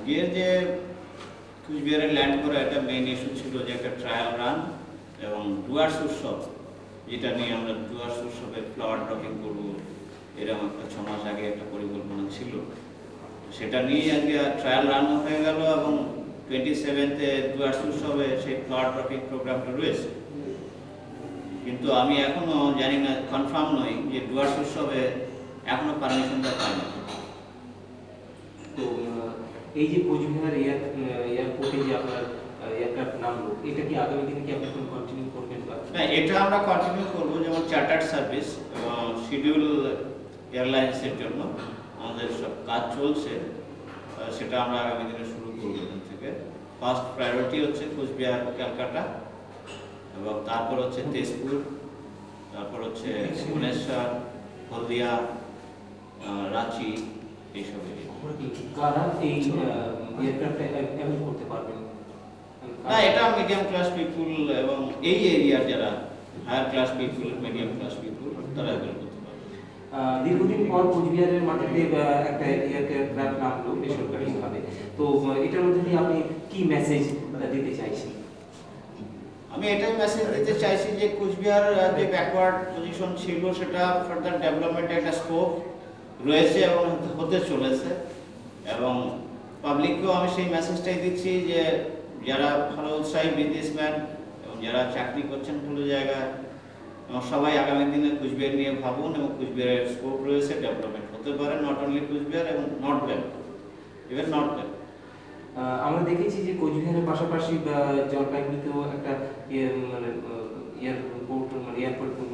আজকের যে কুচবিহারে ল্যান্ড করা এটা মেইন ইস্যু ছিল যে একটা ট্রায়াল রান এবং ডুয়ার্স উৎসব, যেটা নিয়ে আমরা ডুয়ার্স উৎসবে ফ্লাওয়ার ড্রপিং করবো, এরকম একটা 6 মাস আগে একটা পরিকল্পনা ছিল। সেটা নিয়ে আজকে ট্রায়াল রানও হয়ে গেল এবং 27-তে ডুয়ার্স উৎসবে সেই ফ্লাওয়ার ড্রপিং প্রোগ্রামটা রয়েছে। কিন্তু আমি এখনো জানি না, কনফার্ম নই যে ডুয়ার্স উৎসবে এখনো পারমিশনটা পাইনি। তো এই যে কোচবিহার এয়ারপোর্টে যে আপনার এয়ারক্রাফট নামলো, এটা কি আগামী দিনে কি আপনি কন্টিনিউ করবেন? না, এটা আমরা কন্টিনিউ করবো, যেমন চার্টার্ড সার্ভিস এবং শিডিউল এয়ারলাইন্সের জন্য আমাদের সব কাজ চলছে, সেটা আমরা আগামী দিনে শুরু করবো। এখান থেকে ফার্স্ট প্রায়োরিটি হচ্ছে কোচবিহার ক্যালকাটা, এবং তারপর হচ্ছে তেজপুর, তারপর হচ্ছে ভুবনেশ্বর, হলদিয়া, রাঁচি, এইসব এরিয়া। কারা এই এয়ারক্রাফট অ্যাভেল করতে পারবেন? না, এটা মিডিয়াম ক্লাস পিপুল এবং এই এরিয়ার যারা হায়ার ক্লাস পিপুল, মিডিয়াম ক্লাস পিপুল, তারা অ্যাভেল করতে পারবে। দীর্ঘদিন পর কোচবিহারের মাটিতে একটা এয়ারক্রাফট নামলো বেসরকারিভাবে, তো এটার মধ্যে দিয়ে আপনি কি মেসেজ দিতে চাইছেন? আমি এটাই মেসেজ দিতে চাইছি যে কুচবিহার যে ব্যাকওয়ার্ড পজিশন ছিল সেটা ফার্দার ডেভেলপমেন্টের একটা স্কোপ রয়েছে এবং হতে চলেছে, এবং পাবলিককেও আমি সেই মেসেজটাই দিচ্ছি যে যারা ভালো উৎসাহী বিজনেসম্যান এবং যারা চাকরি করছেন ভালো জায়গায়, এবং সবাই আগামী দিনে কুচবিহার নিয়ে ভাবুন, এবং কুচবিহারের স্কোপ রয়েছে, ডেভেলপমেন্ট হতে পারে, নট অনলি কুচবিহার এবং north belt, even north belt. আমরা দেখেছি যে কোচবিহারের পাশাপাশি জলপাইগুড়িতেও একটা এয়ারপোর্ট মানে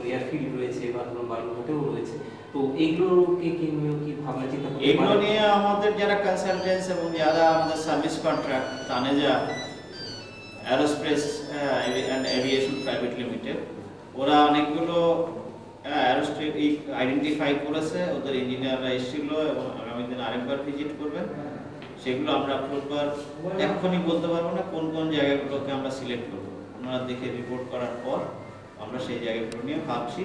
এয়ারফিল্ড রয়েছে, বা বালুরঘাটেও রয়েছে, তো এইগুলোকে কি ভাবনা চিন্তা করতে? এগুলো নিয়ে আমাদের যারা কনসালটেন্টস এবং যারা আমাদের service contract, Taneja aerospace and aviation private limited, ওরা অনেকগুলো অ্যারোস্পেস আইডেন্টিফাই করেছে, ওদের ইঞ্জিনিয়াররা এসেছিল এবং আগামী দিন আরেকবার ভিজিট করবেন। সেগুলো আমরা প্রপার এক্ষুনি বলতে পারবো না কোন কোন জায়গাগুলোকে আমরা সিলেক্ট করবো, ওনারা দেখে রিপোর্ট করার পর আমরা সেই জায়গাগুলো নিয়ে ভাবছি।